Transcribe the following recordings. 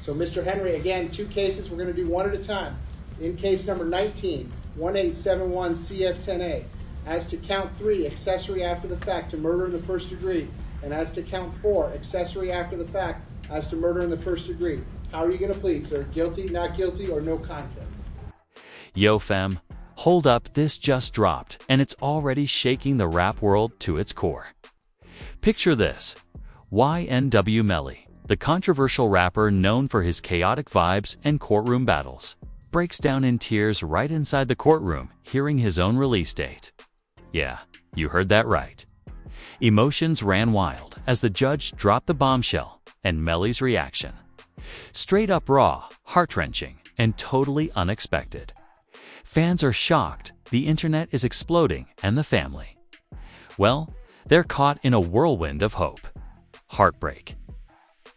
So Mr. Henry, again, 2 cases. We're going to do one at a time. In case number 19, 1871 CF10A, as to count 3, accessory after the fact to murder in the first degree, and as to count 4, accessory after the fact as to murder in the first degree. How are you going to plead, sir? Guilty, not guilty, or no contest? Yo fam, hold up, this just dropped, and it's already shaking the rap world to its core. Picture this. YNW Melly, the controversial rapper known for his chaotic vibes and courtroom battles, breaks down in tears right inside the courtroom, hearing his own release date. Yeah, you heard that right. Emotions ran wild as the judge dropped the bombshell, and Melly's reaction. Straight up raw, heart-wrenching, and totally unexpected. Fans are shocked, the internet is exploding, and the family, well, they're caught in a whirlwind of hope, heartbreak,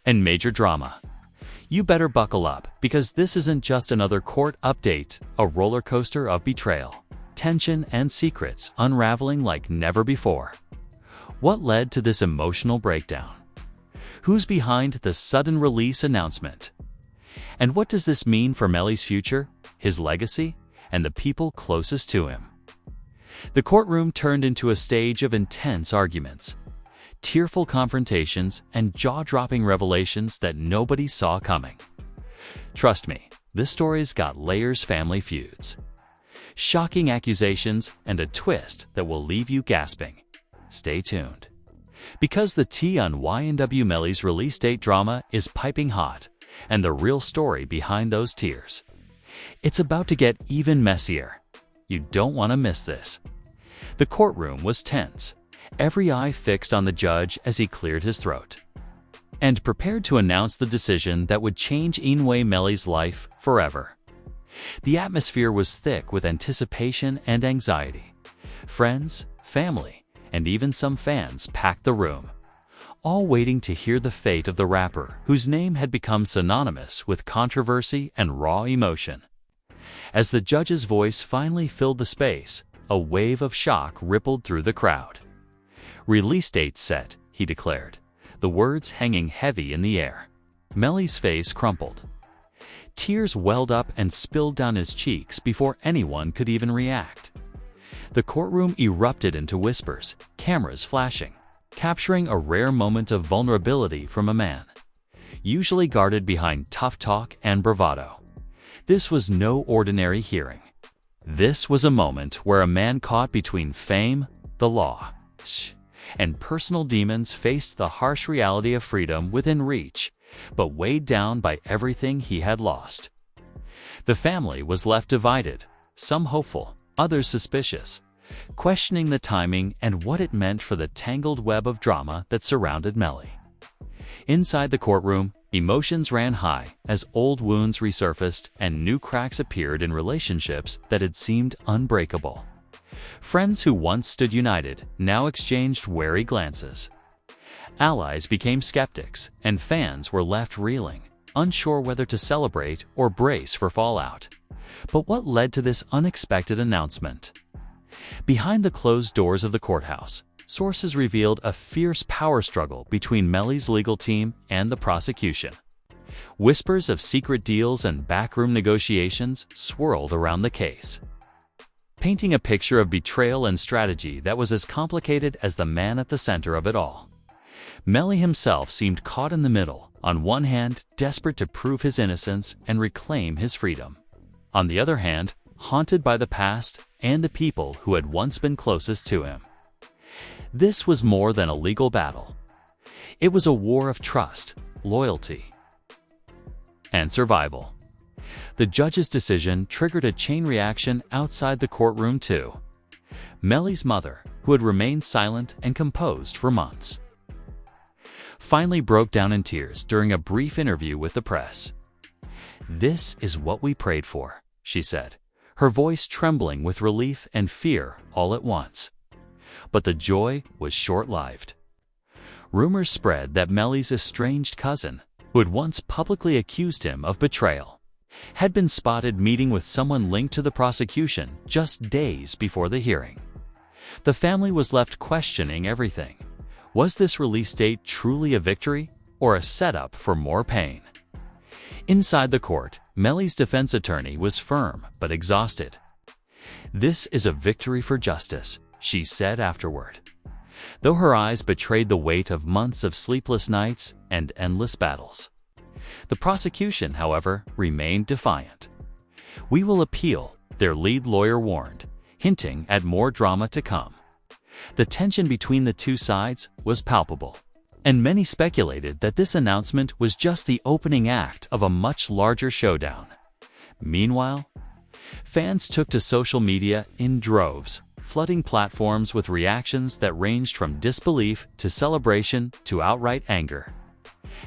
and major drama. You better buckle up, because this isn't just another court update, a roller coaster of betrayal, tension, and secrets unraveling like never before. What led to this emotional breakdown? Who's behind the sudden release announcement? And what does this mean for Melly's future, his legacy, and the people closest to him? The courtroom turned into a stage of intense arguments, tearful confrontations, and jaw-dropping revelations that nobody saw coming. Trust me, this story's got layers, family feuds, shocking accusations, and a twist that will leave you gasping. Stay tuned, because the tea on YNW Melly's release date drama is piping hot, and the real story behind those tears. It's about to get even messier. You don't want to miss this. The courtroom was tense, every eye fixed on the judge as he cleared his throat and prepared to announce the decision that would change YNW Melly's life forever. The atmosphere was thick with anticipation and anxiety. Friends, family, and even some fans packed the room, all waiting to hear the fate of the rapper whose name had become synonymous with controversy and raw emotion. As the judge's voice finally filled the space, a wave of shock rippled through the crowd. "Release date set," he declared, the words hanging heavy in the air. Melly's face crumpled. Tears welled up and spilled down his cheeks before anyone could even react. The courtroom erupted into whispers, cameras flashing, capturing a rare moment of vulnerability from a man, usually guarded behind tough talk and bravado. This was no ordinary hearing. This was a moment where a man caught between fame, the law, and personal demons faced the harsh reality of freedom within reach, but weighed down by everything he had lost. The family was left divided, some hopeful, others suspicious, questioning the timing and what it meant for the tangled web of drama that surrounded Melly. Inside the courtroom, emotions ran high as old wounds resurfaced and new cracks appeared in relationships that had seemed unbreakable. Friends who once stood united now exchanged wary glances. Allies became skeptics, and fans were left reeling, unsure whether to celebrate or brace for fallout. But what led to this unexpected announcement? Behind the closed doors of the courthouse, sources revealed a fierce power struggle between Melly's legal team and the prosecution. Whispers of secret deals and backroom negotiations swirled around the case, painting a picture of betrayal and strategy that was as complicated as the man at the center of it all. Melly himself seemed caught in the middle, on one hand, desperate to prove his innocence and reclaim his freedom. On the other hand, haunted by the past and the people who had once been closest to him. This was more than a legal battle. It was a war of trust, loyalty, and survival. The judge's decision triggered a chain reaction outside the courtroom too. Melly's mother, who had remained silent and composed for months, finally broke down in tears during a brief interview with the press. "This is what we prayed for," she said, her voice trembling with relief and fear all at once. But the joy was short-lived. Rumors spread that Melly's estranged cousin, who had once publicly accused him of betrayal, had been spotted meeting with someone linked to the prosecution just days before the hearing. The family was left questioning everything. Was this release date truly a victory or a setup for more pain? Inside the court, Melly's defense attorney was firm but exhausted. "This is a victory for justice," she said afterward, though her eyes betrayed the weight of months of sleepless nights and endless battles. The prosecution, however, remained defiant. "We will appeal," their lead lawyer warned, hinting at more drama to come. The tension between the two sides was palpable, and many speculated that this announcement was just the opening act of a much larger showdown. Meanwhile, fans took to social media in droves, flooding platforms with reactions that ranged from disbelief to celebration to outright anger.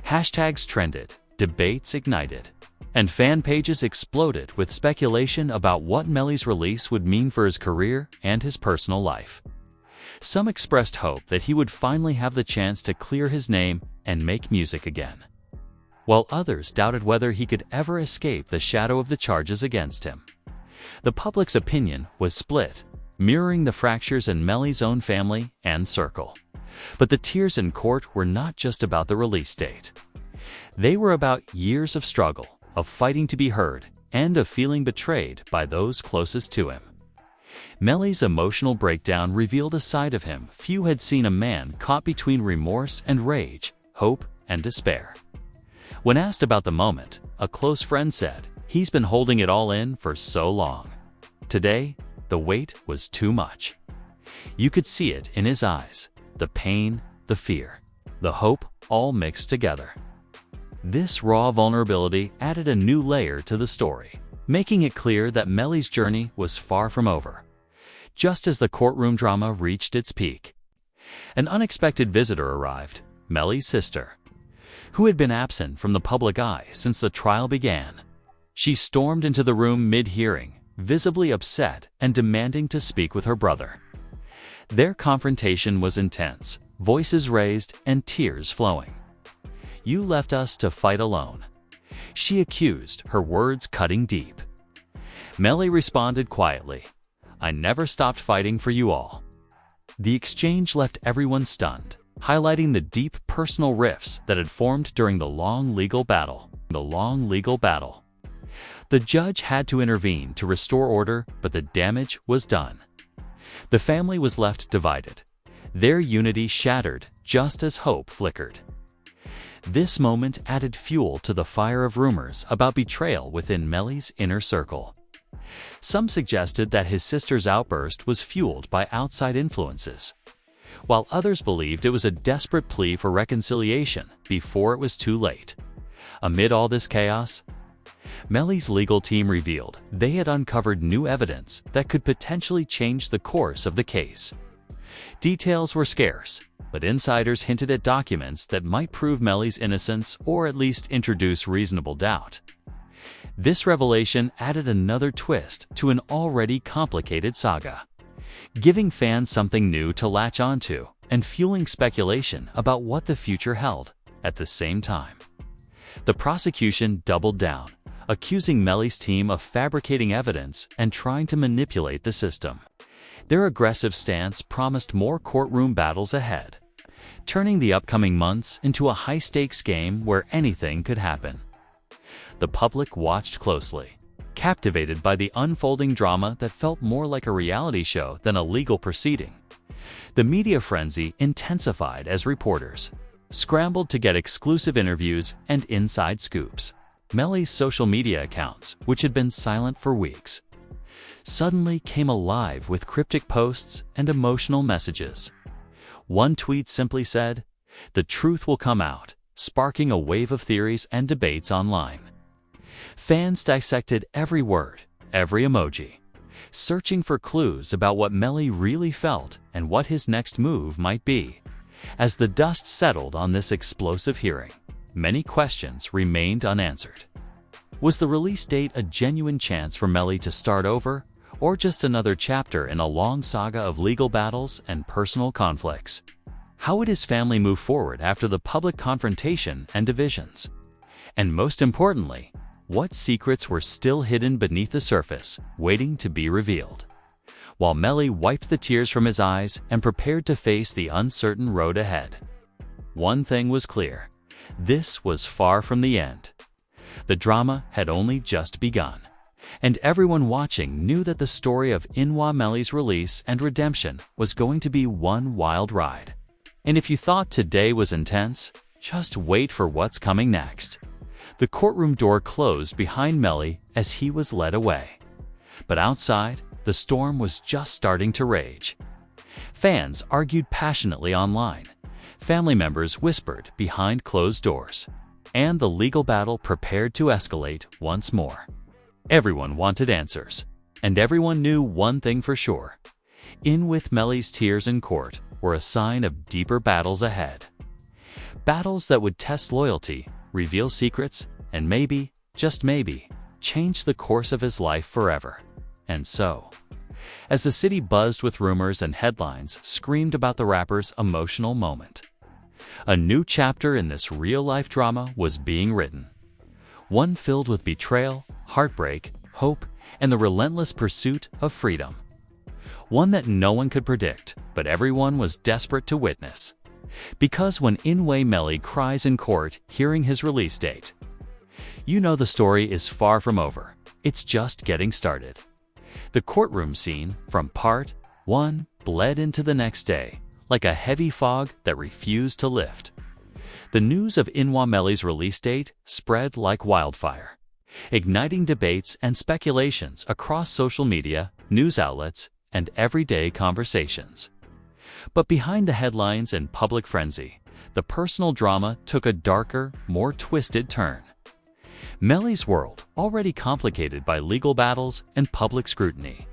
Hashtags trended, debates ignited, and fan pages exploded with speculation about what Melly's release would mean for his career and his personal life. Some expressed hope that he would finally have the chance to clear his name and make music again, while others doubted whether he could ever escape the shadow of the charges against him. The public's opinion was split, mirroring the fractures in Melly's own family and circle. But the tears in court were not just about the release date. They were about years of struggle, of fighting to be heard, and of feeling betrayed by those closest to him. Melly's emotional breakdown revealed a side of him few had seen: a man caught between remorse and rage, hope and despair. When asked about the moment, a close friend said, "He's been holding it all in for so long. Today, the weight was too much." You could see it in his eyes, the pain, the fear, the hope, all mixed together. This raw vulnerability added a new layer to the story, making it clear that Melly's journey was far from over. Just as the courtroom drama reached its peak, an unexpected visitor arrived: Melly's sister, who had been absent from the public eye since the trial began. She stormed into the room mid-hearing, visibly upset and demanding to speak with her brother. Their confrontation was intense, voices raised and tears flowing. "You left us to fight alone," she accused, her words cutting deep. Melly responded quietly, "I never stopped fighting for you all." The exchange left everyone stunned, highlighting the deep personal rifts that had formed during the long legal battle. The judge had to intervene to restore order, but the damage was done. The family was left divided, their unity shattered just as hope flickered. This moment added fuel to the fire of rumors about betrayal within Melly's inner circle. Some suggested that his sister's outburst was fueled by outside influences, while others believed it was a desperate plea for reconciliation before it was too late. Amid all this chaos, Melly's legal team revealed they had uncovered new evidence that could potentially change the course of the case. Details were scarce, but insiders hinted at documents that might prove Melly's innocence or at least introduce reasonable doubt. This revelation added another twist to an already complicated saga, giving fans something new to latch onto and fueling speculation about what the future held. At the same time, the prosecution doubled down, accusing Melly's team of fabricating evidence and trying to manipulate the system. Their aggressive stance promised more courtroom battles ahead, turning the upcoming months into a high-stakes game where anything could happen. The public watched closely, captivated by the unfolding drama that felt more like a reality show than a legal proceeding. The media frenzy intensified as reporters scrambled to get exclusive interviews and inside scoops. Melly's social media accounts, which had been silent for weeks, suddenly came alive with cryptic posts and emotional messages. One tweet simply said, "The truth will come out," sparking a wave of theories and debates online. Fans dissected every word, every emoji, searching for clues about what Melly really felt and what his next move might be. As the dust settled on this explosive hearing, many questions remained unanswered. Was the release date a genuine chance for Melly to start over, or just another chapter in a long saga of legal battles and personal conflicts? How would his family move forward after the public confrontation and divisions? And most importantly, what secrets were still hidden beneath the surface, waiting to be revealed? While Melly wiped the tears from his eyes and prepared to face the uncertain road ahead, one thing was clear: this was far from the end. The drama had only just begun, and everyone watching knew that the story of YNW Melly's release and redemption was going to be one wild ride. And if you thought today was intense, just wait for what's coming next. The courtroom door closed behind Melly as he was led away. But outside, the storm was just starting to rage. Fans argued passionately online. Family members whispered behind closed doors. And the legal battle prepared to escalate once more. Everyone wanted answers, and everyone knew one thing for sure. YNW Melly's tears in court were a sign of deeper battles ahead. Battles that would test loyalty, reveal secrets, and maybe, just maybe, change the course of his life forever. And so, as the city buzzed with rumors and headlines screamed about the rapper's emotional moment, a new chapter in this real-life drama was being written. One filled with betrayal, heartbreak, hope, and the relentless pursuit of freedom. One that no one could predict, but everyone was desperate to witness. Because when YNW Melly cries in court hearing his release date, you know the story is far from over. It's just getting started. The courtroom scene from part 1 bled into the next day, like a heavy fog that refused to lift. The news of YNW Melly's release date spread like wildfire, igniting debates and speculations across social media, news outlets, and everyday conversations. But behind the headlines and public frenzy, the personal drama took a darker, more twisted turn. Melly's world, already complicated by legal battles and public scrutiny,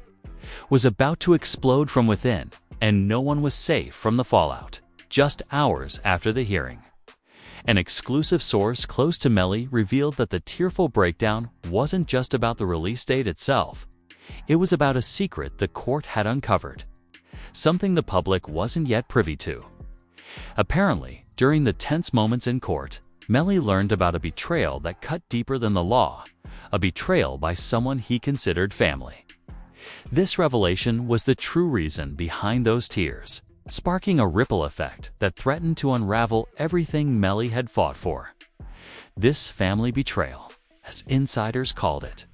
was about to explode from within, and no one was safe from the fallout. Just hours after the hearing, an exclusive source close to Melly revealed that the tearful breakdown wasn't just about the release date itself. It was about a secret the court had uncovered, something the public wasn't yet privy to. Apparently, during the tense moments in court, Melly learned about a betrayal that cut deeper than the law, a betrayal by someone he considered family. This revelation was the true reason behind those tears, sparking a ripple effect that threatened to unravel everything Melly had fought for. This family betrayal, as insiders called it,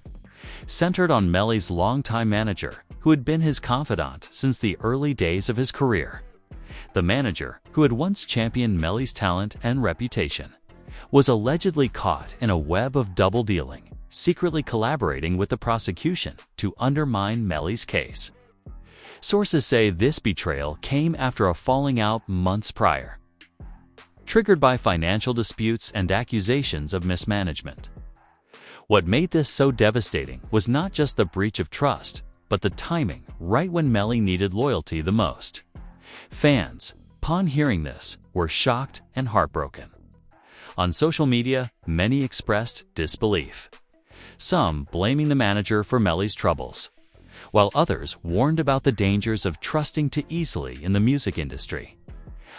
centered on Melly's longtime manager, who had been his confidant since the early days of his career. The manager, who had once championed Melly's talent and reputation, was allegedly caught in a web of double dealing, secretly collaborating with the prosecution to undermine Melly's case. Sources say this betrayal came after a falling out months prior, triggered by financial disputes and accusations of mismanagement. What made this so devastating was not just the breach of trust, but the timing, right when Melly needed loyalty the most. Fans, upon hearing this, were shocked and heartbroken. On social media, many expressed disbelief, some blaming the manager for Melly's troubles, while others warned about the dangers of trusting too easily in the music industry.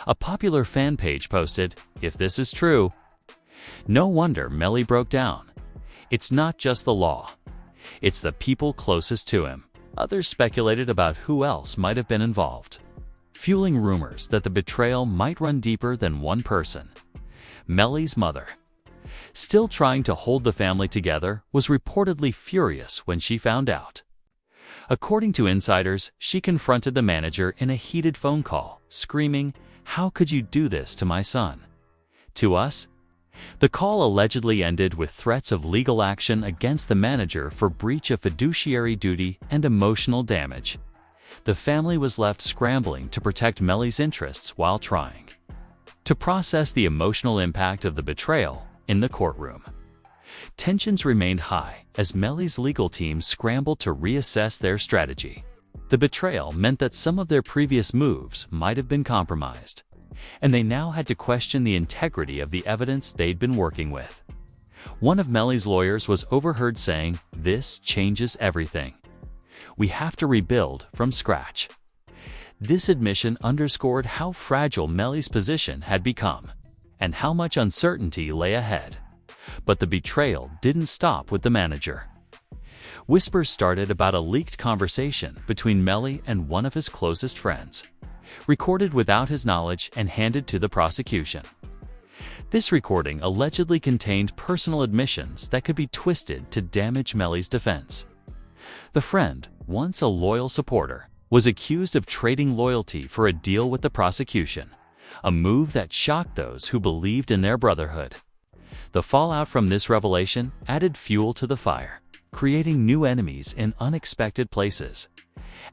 A popular fan page posted, "If this is true, no wonder Melly broke down. It's not just the law, it's the people closest to him." Others speculated about who else might have been involved, fueling rumors that the betrayal might run deeper than one person. Melly's mother, still trying to hold the family together, was reportedly furious when she found out. According to insiders, she confronted the manager in a heated phone call, screaming, "How could you do this to my son? To us?" The call allegedly ended with threats of legal action against the manager for breach of fiduciary duty and emotional damage. The family was left scrambling to protect Melly's interests while trying to process the emotional impact of the betrayal in the courtroom. Tensions remained high as Melly's legal team scrambled to reassess their strategy. The betrayal meant that some of their previous moves might have been compromised, and they now had to question the integrity of the evidence they'd been working with. One of Melly's lawyers was overheard saying, "This changes everything. We have to rebuild from scratch." This admission underscored how fragile Melly's position had become, and how much uncertainty lay ahead. But the betrayal didn't stop with the manager. Whispers started about a leaked conversation between Melly and one of his closest friends, recorded without his knowledge and handed to the prosecution. This recording allegedly contained personal admissions that could be twisted to damage Melly's defense. The friend, once a loyal supporter, was accused of trading loyalty for a deal with the prosecution, a move that shocked those who believed in their brotherhood. The fallout from this revelation added fuel to the fire, creating new enemies in unexpected places.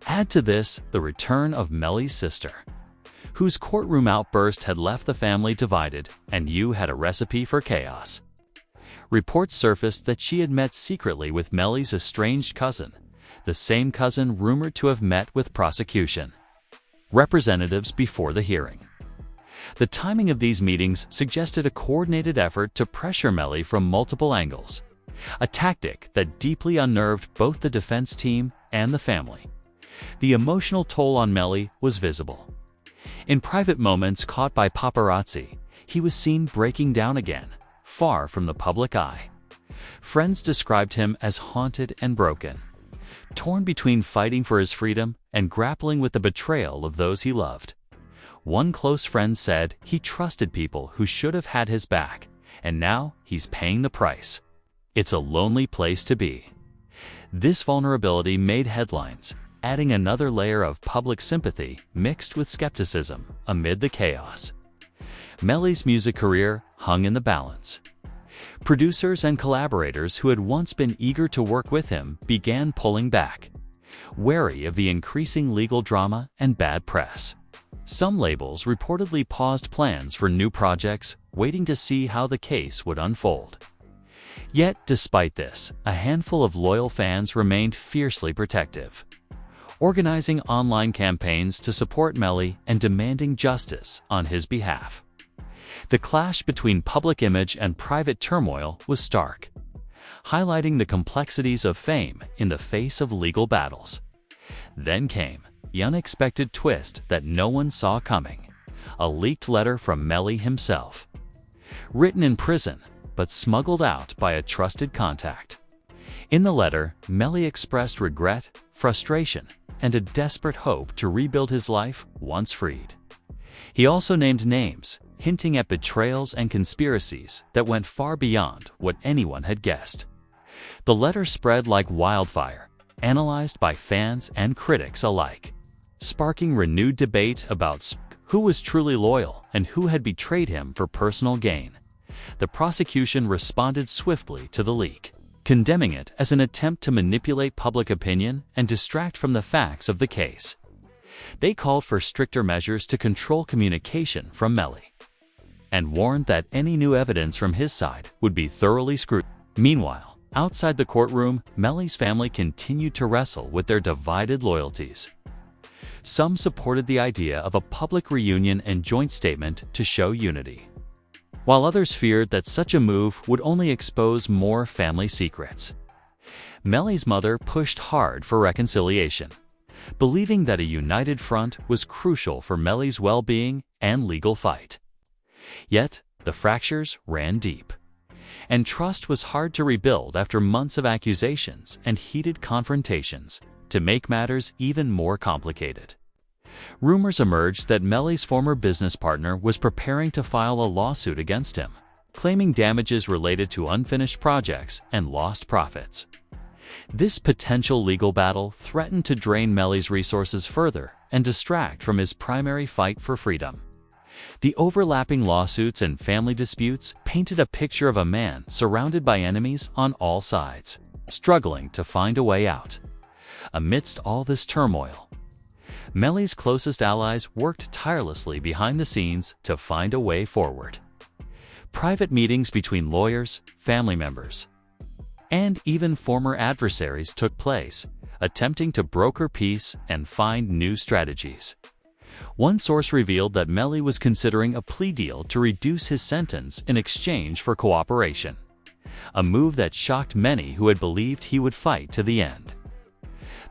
Add to this the return of Melly's sister, whose courtroom outburst had left the family divided, and you had a recipe for chaos. Reports surfaced that she had met secretly with Melly's estranged cousin, the same cousin rumored to have met with prosecution representatives before the hearing. The timing of these meetings suggested a coordinated effort to pressure Melly from multiple angles, a tactic that deeply unnerved both the defense team and the family. The emotional toll on Melly was visible. In private moments caught by paparazzi, he was seen breaking down again, far from the public eye. Friends described him as haunted and broken, torn between fighting for his freedom and grappling with the betrayal of those he loved. One close friend said he trusted people who should have had his back, and now he's paying the price. It's a lonely place to be. This vulnerability made headlines, adding another layer of public sympathy mixed with skepticism amid the chaos. Melly's music career hung in the balance. Producers and collaborators who had once been eager to work with him began pulling back, wary of the increasing legal drama and bad press. Some labels reportedly paused plans for new projects, waiting to see how the case would unfold. Yet, despite this, a handful of loyal fans remained fiercely protective, organizing online campaigns to support Melly and demanding justice on his behalf. The clash between public image and private turmoil was stark, highlighting the complexities of fame in the face of legal battles. Then came the unexpected twist that no one saw coming: a leaked letter from Melly himself. Written in prison, but smuggled out by a trusted contact. In the letter, Melly expressed regret, frustration, and a desperate hope to rebuild his life once freed. He also named names, hinting at betrayals and conspiracies that went far beyond what anyone had guessed. The letter spread like wildfire, analyzed by fans and critics alike, sparking renewed debate about who was truly loyal and who had betrayed him for personal gain. The prosecution responded swiftly to the leak, condemning it as an attempt to manipulate public opinion and distract from the facts of the case. They called for stricter measures to control communication from Melly, and warned that any new evidence from his side would be thoroughly scrutinized. Meanwhile, outside the courtroom, Melly's family continued to wrestle with their divided loyalties. Some supported the idea of a public reunion and joint statement to show unity, while others feared that such a move would only expose more family secrets. Melly's mother pushed hard for reconciliation, believing that a united front was crucial for Melly's well-being and legal fight. Yet, the fractures ran deep, and trust was hard to rebuild after months of accusations and heated confrontations. To make matters even more complicated, rumors emerged that Melly's former business partner was preparing to file a lawsuit against him, claiming damages related to unfinished projects and lost profits. This potential legal battle threatened to drain Melly's resources further and distract from his primary fight for freedom. The overlapping lawsuits and family disputes painted a picture of a man surrounded by enemies on all sides, struggling to find a way out. Amidst all this turmoil, Melly's closest allies worked tirelessly behind the scenes to find a way forward. Private meetings between lawyers, family members, and even former adversaries took place, attempting to broker peace and find new strategies. One source revealed that Melly was considering a plea deal to reduce his sentence in exchange for cooperation, a move that shocked many who had believed he would fight to the end.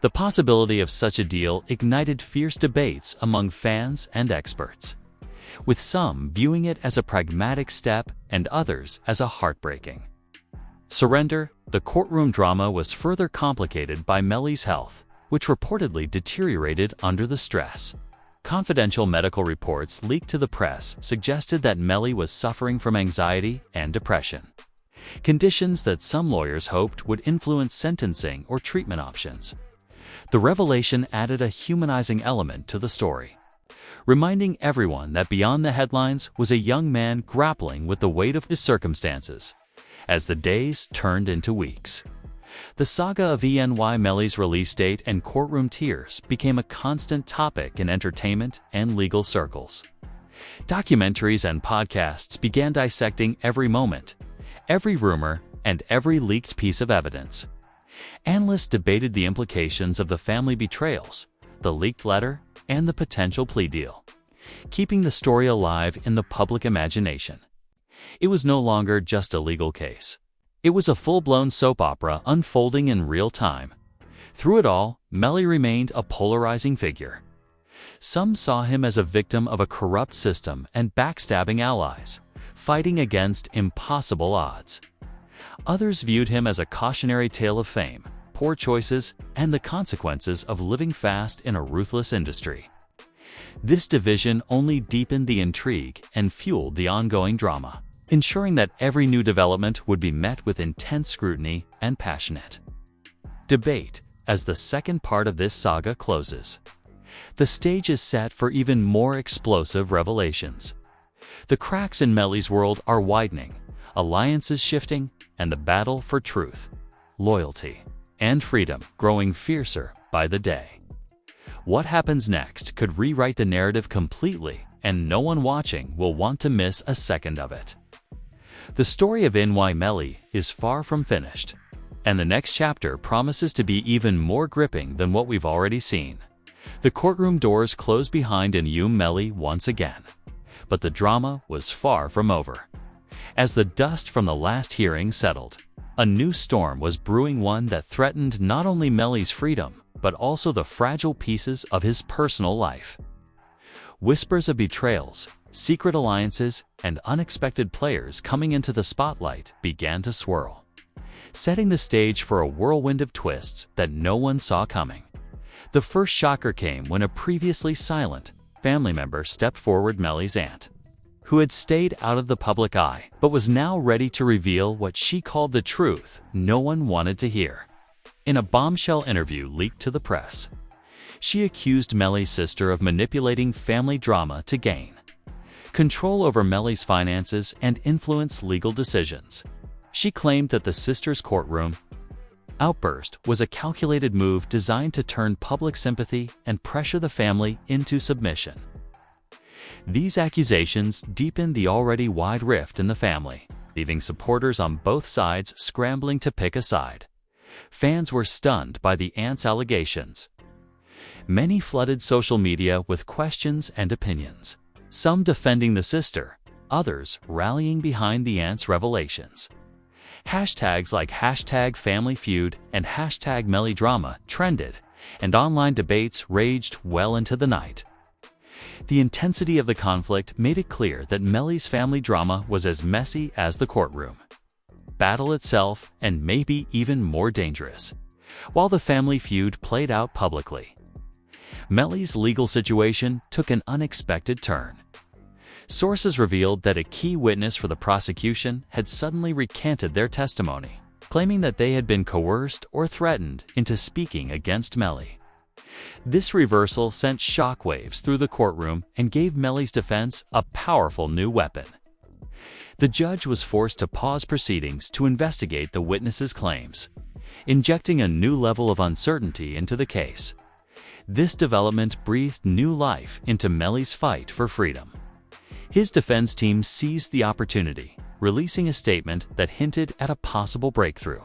The possibility of such a deal ignited fierce debates among fans and experts, with some viewing it as a pragmatic step and others as a heartbreaking surrender. The courtroom drama was further complicated by Melly's health, which reportedly deteriorated under the stress. Confidential medical reports leaked to the press suggested that Melly was suffering from anxiety and depression, conditions that some lawyers hoped would influence sentencing or treatment options. The revelation added a humanizing element to the story, reminding everyone that beyond the headlines was a young man grappling with the weight of his circumstances. As the days turned into weeks, the saga of YNW Melly's release date and courtroom tears became a constant topic in entertainment and legal circles. Documentaries and podcasts began dissecting every moment, every rumor, and every leaked piece of evidence. Analysts debated the implications of the family betrayals, the leaked letter, and the potential plea deal, keeping the story alive in the public imagination. It was no longer just a legal case. It was a full-blown soap opera unfolding in real time. Through it all, Melly remained a polarizing figure. Some saw him as a victim of a corrupt system and backstabbing allies, fighting against impossible odds. Others viewed him as a cautionary tale of fame, poor choices, and the consequences of living fast in a ruthless industry. This division only deepened the intrigue and fueled the ongoing drama, ensuring that every new development would be met with intense scrutiny and passionate debate. As the second part of this saga closes, the stage is set for even more explosive revelations. The cracks in Melly's world are widening, alliances shifting, and the battle for truth, loyalty, and freedom growing fiercer by the day. What happens next could rewrite the narrative completely, and no one watching will want to miss a second of it. The story of YNW Melly is far from finished, and the next chapter promises to be even more gripping than what we've already seen. The courtroom doors closed behind YNW Melly once again, but the drama was far from over. As the dust from the last hearing settled, a new storm was brewing, one that threatened not only Melly's freedom, but also the fragile pieces of his personal life. Whispers of betrayals, secret alliances, and unexpected players coming into the spotlight began to swirl, setting the stage for a whirlwind of twists that no one saw coming. The first shocker came when a previously silent family member stepped forward, Melly's aunt, who had stayed out of the public eye but was now ready to reveal what she called the truth no one wanted to hear. In a bombshell interview leaked to the press, she accused Melly's sister of manipulating family drama to gain control over Melly's finances and influence legal decisions. She claimed that the sister's courtroom outburst was a calculated move designed to turn public sympathy and pressure the family into submission. These accusations deepened the already wide rift in the family, leaving supporters on both sides scrambling to pick a side. Fans were stunned by the aunt's allegations. Many flooded social media with questions and opinions, some defending the sister, others rallying behind the aunt's revelations. Hashtags like #FamilyFeud and #MellyDrama trended, and online debates raged well into the night. The intensity of the conflict made it clear that Melly's family drama was as messy as the courtroom battle itself, and maybe even more dangerous. While the family feud played out publicly, Melly's legal situation took an unexpected turn. Sources revealed that a key witness for the prosecution had suddenly recanted their testimony, claiming that they had been coerced or threatened into speaking against Melly. This reversal sent shockwaves through the courtroom and gave Melly's defense a powerful new weapon. The judge was forced to pause proceedings to investigate the witness's claims, injecting a new level of uncertainty into the case. This development breathed new life into Melly's fight for freedom. His defense team seized the opportunity, releasing a statement that hinted at a possible breakthrough.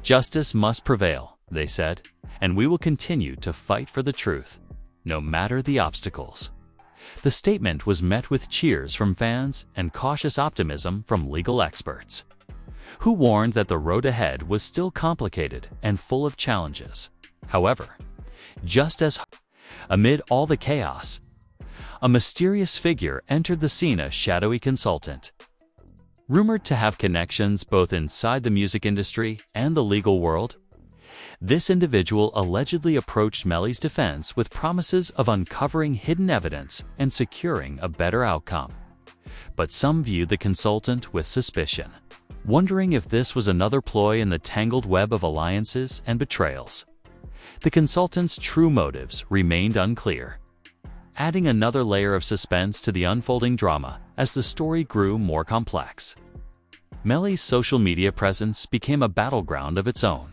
"Justice must prevail," they said, "and we will continue to fight for the truth, no matter the obstacles." The statement was met with cheers from fans and cautious optimism from legal experts, who warned that the road ahead was still complicated and full of challenges. However, amid all the chaos, a mysterious figure entered the scene, a shadowy consultant, rumored to have connections both inside the music industry and the legal world. This individual allegedly approached Melly's defense with promises of uncovering hidden evidence and securing a better outcome. But some viewed the consultant with suspicion, wondering if this was another ploy in the tangled web of alliances and betrayals. The consultant's true motives remained unclear, adding another layer of suspense to the unfolding drama as the story grew more complex. Melly's social media presence became a battleground of its own.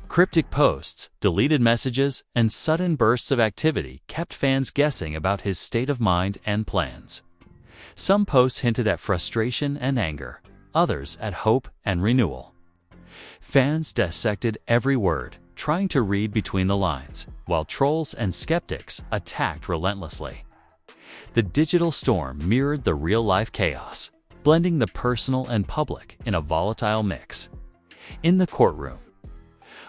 Cryptic posts, deleted messages, and sudden bursts of activity kept fans guessing about his state of mind and plans. Some posts hinted at frustration and anger, others at hope and renewal. Fans dissected every word, trying to read between the lines, while trolls and skeptics attacked relentlessly. The digital storm mirrored the real-life chaos, blending the personal and public in a volatile mix. In the courtroom,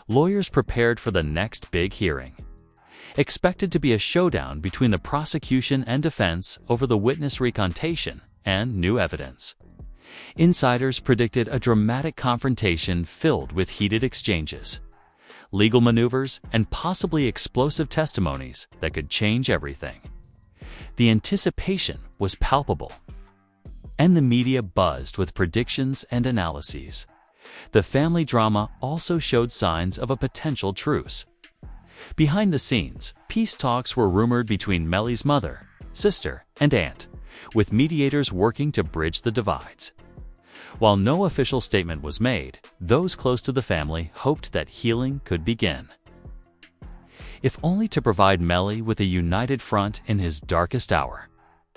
lawyers prepared for the next big hearing, expected to be a showdown between the prosecution and defense over the witness recantation and new evidence. Insiders predicted a dramatic confrontation filled with heated exchanges, legal maneuvers, and possibly explosive testimonies that could change everything. The anticipation was palpable, and the media buzzed with predictions and analyses. The family drama also showed signs of a potential truce. Behind the scenes, peace talks were rumored between Melly's mother, sister, and aunt, with mediators working to bridge the divides. While no official statement was made, those close to the family hoped that healing could begin, if only to provide Melly with a united front in his darkest hour.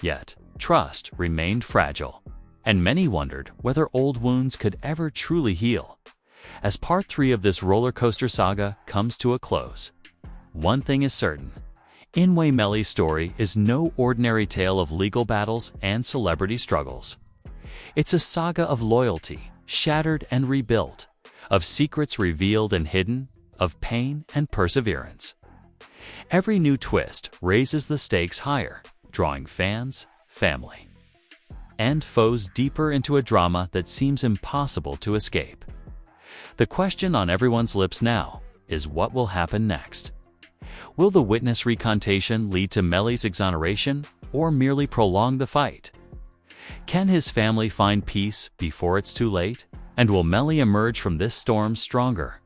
Yet, trust remained fragile, and many wondered whether old wounds could ever truly heal. As part 3 of this roller coaster saga comes to a close, one thing is certain: YNW Melly's story is no ordinary tale of legal battles and celebrity struggles. It's a saga of loyalty, shattered and rebuilt, of secrets revealed and hidden, of pain and perseverance. Every new twist raises the stakes higher, drawing fans, family, and foes deeper into a drama that seems impossible to escape. The question on everyone's lips now is, what will happen next? Will the witness recantation lead to Melly's exoneration or merely prolong the fight? Can his family find peace before it's too late? And will Melly emerge from this storm stronger?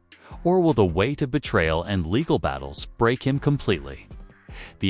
Or will the weight of betrayal and legal battles break him completely? The